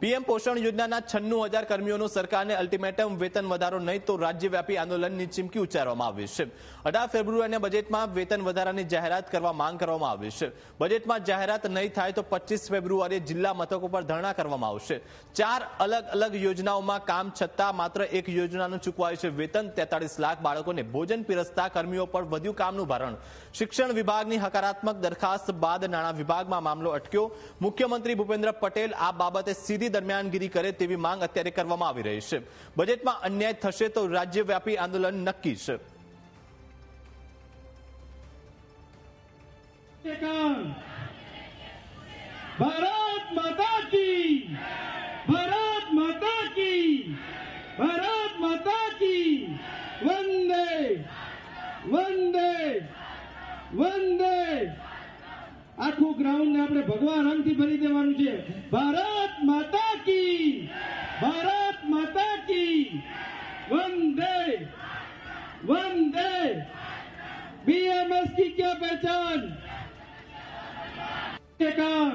PM પોષણ યોજનાના 96,000 કર્મીઓનું સરકારને અલ્ટિમેટમ વેતન વધારો નહીં તો રાજ્યવ્યાપી આંદોલનની ચીમકી ઉચ્ચારવામાં આવી છે। 18 ફેબ્રુઆરીના બજેટમાં વેતન વધારાની જાહેરાત કરવા માંગ કરવામાં આવી છે। બજેટમાં જાહેરાત નહીં થાય તો 25 ફેબ્રુઆરીએ જિલ્લા મથકો પર ધરણા કરવામાં આવશે। 4 અલગ અલગ યોજનાઓમાં કામ છતાં માત્ર એક યોજનાનું ચૂકવાયું છે વેતન। 43 લાખ બાળકોને ભોજન પીરસતા કર્મીઓ પર વધ્યું કામનું ભારણ। શિક્ષણ વિભાગની હકારાત્મક દરખાસ્ત બાદ નાણાં વિભાગમાં મામલો અટક્યો। મુખ્યમંત્રી ભૂપેન્દ્ર પટેલ આ બાબતે સીધી દરમિયાનગીરી કરે તેવી માંગ અત્યારે કરવામાં આવી રહી છે। બજેટમાં અન્યાય થશે તો રાજ્યવ્યાપી આંદોલન નક્કી છે। भारत माता की, भारत माता की, भारत माता की, वंदे वंदे वंदे। आखू ग्राउंड ने अपने भगवा रंग थी भरी देवानुं छे। भारत माता की, भारत माता की, वंदे वंदे। बीएमएस की क्या पहचान? के काम